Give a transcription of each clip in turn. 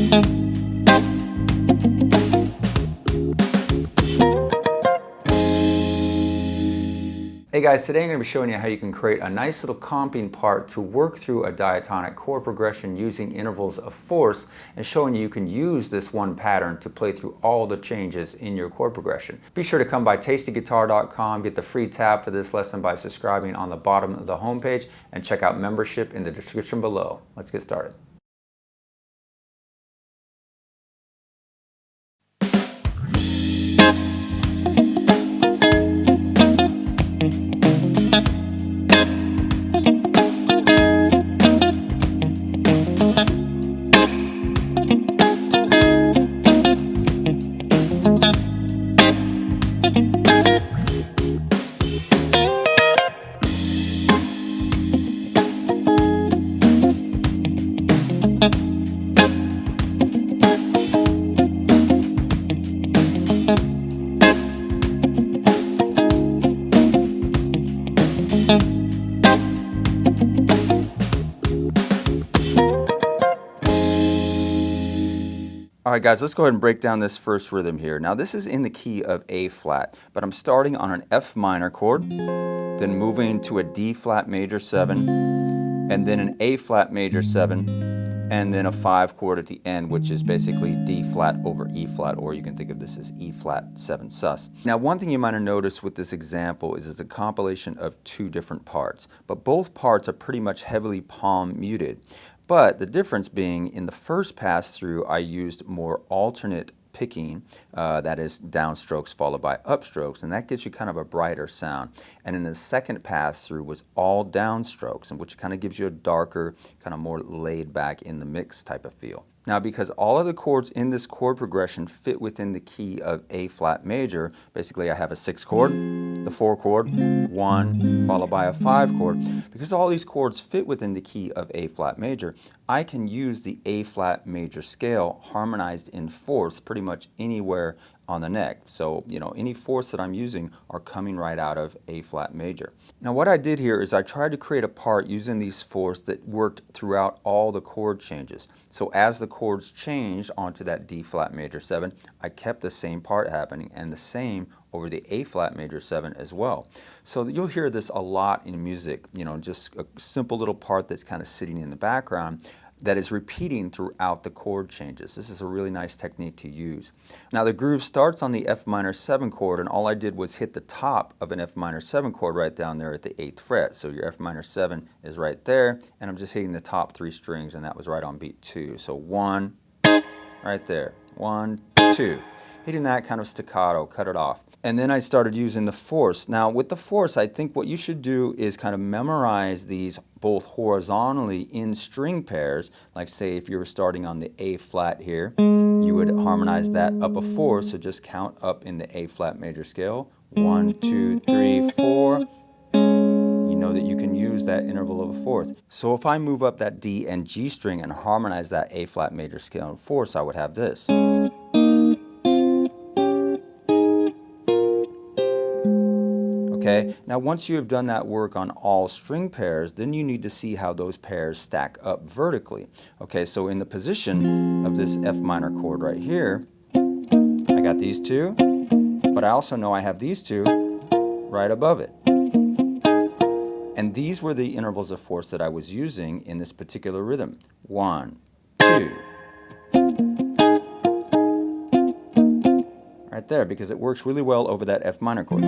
Hey guys, today I'm going to be showing you how you can create a nice little comping part to work through a diatonic chord progression using intervals of fourths, and showing you can use this one pattern to play through all the changes in your chord progression. Be sure to come by TastyGuitar.com, get the free tab for this lesson by subscribing on the bottom of the homepage, and check out membership in the description below. Let's get started. Alright guys, let's go ahead and break down this first rhythm here. Now this is in the key of A flat, but I'm starting on an F minor chord, then moving to a D flat major 7, and then an A flat major 7, and then a 5 chord at the end, which is basically D flat over E flat, or you can think of this as E flat 7 sus. Now one thing you might have noticed with this example is it's a compilation of two different parts, but both parts are pretty much heavily palm muted. But the difference being, in the first pass through I used more alternate picking, that is downstrokes followed by upstrokes, and that gives you kind of a brighter sound. And in the second pass through was all downstrokes, which kind of gives you a darker, kind of more laid back in the mix type of feel. Now because all of the chords in this chord progression fit within the key of A flat major, basically I have a 6 chord, the 4 chord, 1, followed by a 5 chord. Because all these chords fit within the key of A flat major, I can use the A flat major scale harmonized in fourths pretty much anywhere on the neck. So, you know, any fourths that I'm using are coming right out of A flat major. Now what I did here is I tried to create a part using these fourths that worked throughout all the chord changes. So as the chords changed onto that D flat major 7, I kept the same part happening, and the same over the A flat major 7 as well. So you'll hear this a lot in music, you know, just a simple little part that's kind of sitting in the background that is repeating throughout the chord changes. This is a really nice technique to use. Now the groove starts on the F minor 7 chord, and all I did was hit the top of an F minor 7 chord right down there at the 8th fret. So your F minor 7 is right there, and I'm just hitting the top 3 strings, and that was right on beat 2. So 1, right there, 1, 2. Hitting that kind of staccato, cut it off. And then I started using the fourths. Now with the fourths, I think what you should do is kind of memorize these both horizontally in string pairs. Like say if you were starting on the A flat here, you would harmonize that up a 4, so just count up in the A flat major scale. 1, 2, 3, 4. You know that you can use that interval of a fourth. So if I move up that D and G string and harmonize that A flat major scale in fourths, I would have this. Okay, now once you have done that work on all string pairs, then you need to see how those pairs stack up vertically. Okay, so in the position of this F minor chord right here, I got these two, but I also know I have these two right above it. And these were the intervals of fourths that I was using in this particular rhythm. 1, 2. Right there, because it works really well over that F minor chord.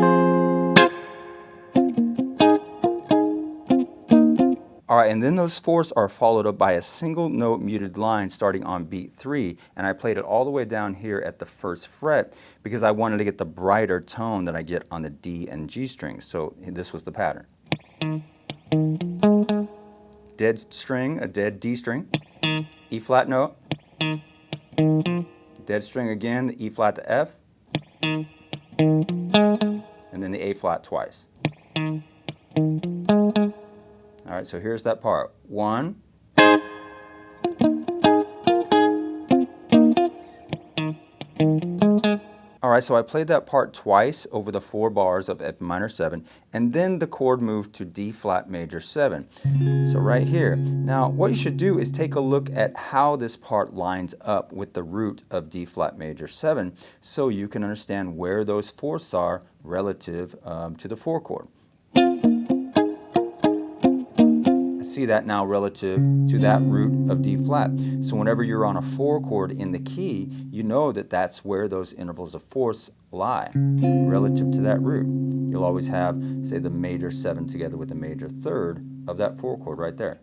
Alright, and then those fourths are followed up by a single note muted line starting on beat 3, and I played it all the way down here at the 1st fret because I wanted to get the brighter tone that I get on the D and G strings. So this was the pattern. Dead string, a dead D string, E flat note, dead string again, the E flat to F, and then the A flat twice. All right, so here's that part. 1, All Alright, so I played that part twice over the 4 bars of F minor 7, and then the chord moved to D flat major 7. So right here. Now what you should do is take a look at how this part lines up with the root of D flat major 7 so you can understand where those fourths are relative to the 4 chord. See that now relative to that root of D flat. So whenever you're on a 4 chord in the key, you know that that's where those intervals of fourths lie, relative to that root. You'll always have, say, the major 7 together with the major 3rd of that 4 chord right there.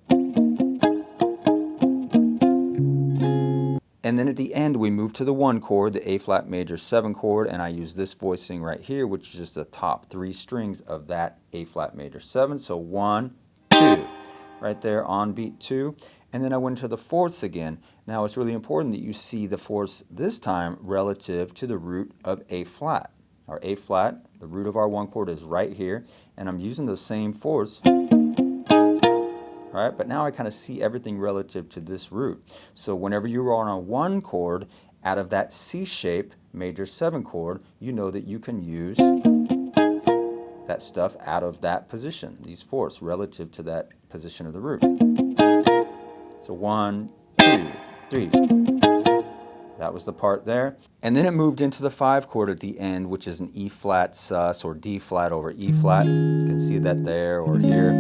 And then at the end we move to the 1 chord, the A flat major 7 chord, and I use this voicing right here, which is just the top 3 strings of that A flat major 7. So 1, 2. Right there on beat 2, and then I went to the fourths again. Now it's really important that you see the fourths this time relative to the root of A flat. Our A flat, the root of our 1 chord is right here, and I'm using those same fourths. Alright, but now I kind of see everything relative to this root. So whenever you are on a 1 chord out of that C shape major 7 chord, you know that you can use that stuff out of that position, these fourths relative to that position of the root. So 1, 2, 3. That was the part there. And then it moved into the 5 chord at the end, which is an E flat sus or D flat over E flat. You can see that there or here.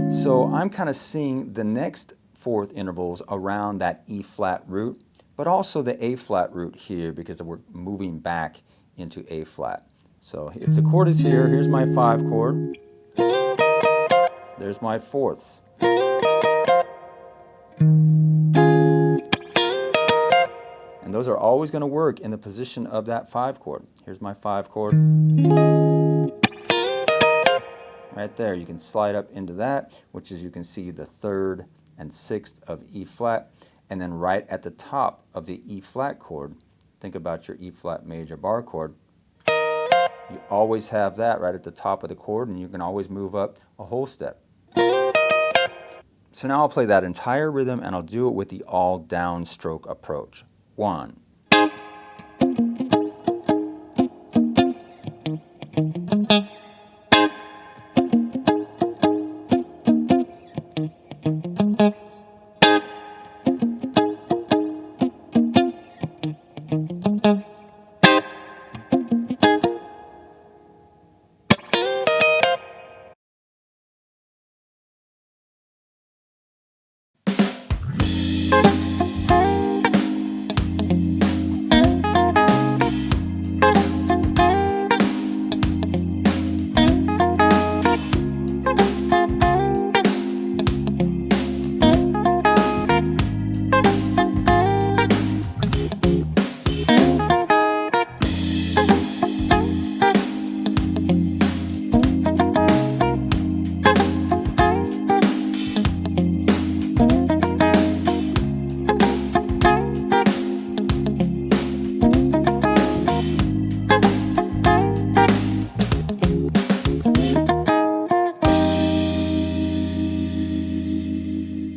So I'm kind of seeing the next fourth intervals around that E flat root, but also the A flat root here because we're moving back into A flat. So if the chord is here, here's my 5 chord. There's my fourths. And those are always going to work in the position of that 5 chord. Here's my 5 chord. Right there, you can slide up into that, which is you can see the 3rd and 6th of E flat. And then right at the top of the E flat chord, think about your E flat major bar chord. You always have that right at the top of the chord, and you can always move up a whole step. So now I'll play that entire rhythm, and I'll do it with the all downstroke approach. 1.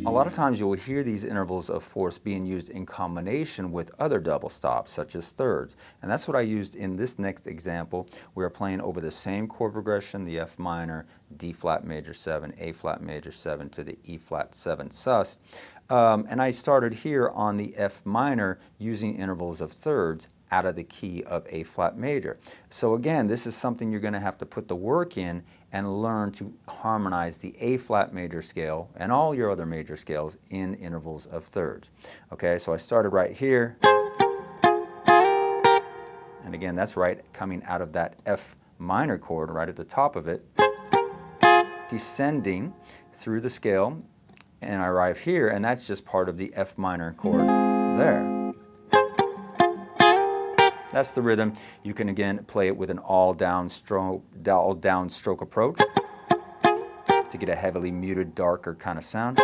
A lot of times you will hear these intervals of fourths being used in combination with other double stops, such as thirds. And that's what I used in this next example. We are playing over the same chord progression, the F minor, D flat major 7, A flat major 7 to the E flat 7 sus. And I started here on the F minor using intervals of thirds out of the key of A flat major. So again, this is something you're going to have to put the work in and learn to harmonize the A flat major scale and all your other major scales in intervals of thirds. Okay, so I started right here, and again that's right coming out of that F minor chord right at the top of it, descending through the scale, and I arrive here, and that's just part of the F minor chord there. That's the rhythm. You can again play it with an all downstroke approach to get a heavily muted, darker kind of sound.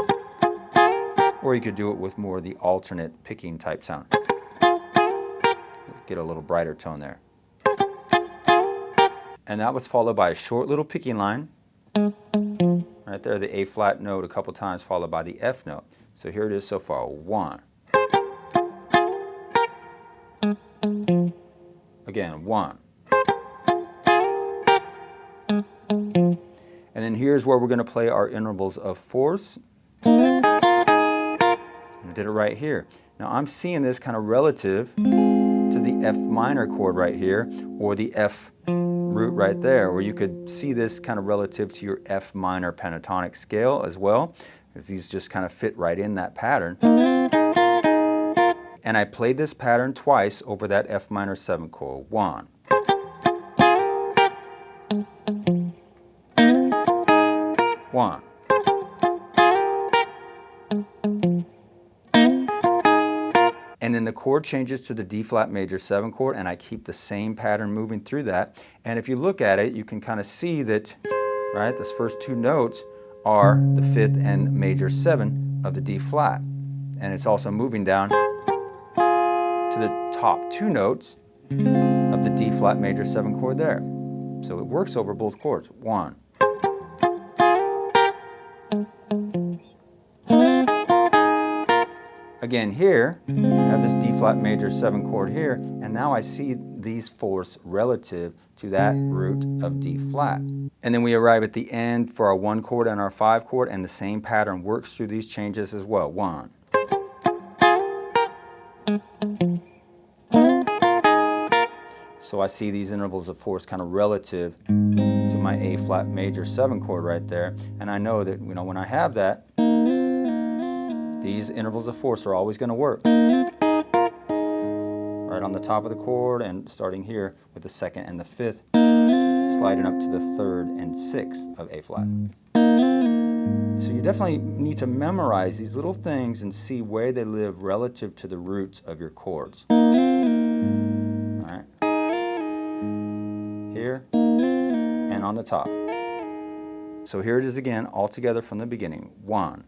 Or you could do it with more of the alternate picking type sound. Get a little brighter tone there. And that was followed by a short little picking line. Right there, the A flat note a couple times followed by the F note. So here it is so far. 1. Again, 1. here's where we're going to play our intervals of fourths. And I did it right here. Now I'm seeing this kind of relative to the F minor chord right here, or the F root right there, or you could see this kind of relative to your F minor pentatonic scale as well, because these just kind of fit right in that pattern. And I played this pattern twice over that F minor 7 chord. 1. One. And then the chord changes to the D flat major 7 chord, and I keep the same pattern moving through that. And if you look at it, you can kind of see that, right, those first two notes are the 5th and major 7 of the D flat. And it's also moving down to the top two notes of the D flat major 7 chord there. So it works over both chords. 1. Again, here, I have this D flat major 7 chord here, and now I see these fourths relative to that root of D flat. And then we arrive at the end for our 1 chord and our 5 chord, and the same pattern works through these changes as well. 1. So I see these intervals of fourths kind of relative to my A flat major 7 chord right there, and I know that, you know, when I have that, these intervals of fourths are always going to work. Right on the top of the chord, and starting here with the 2nd and the 5th, sliding up to the 3rd and 6th of A flat. So you definitely need to memorize these little things and see where they live relative to the roots of your chords. All right. Here and on the top. So here it is again, all together from the beginning. 1.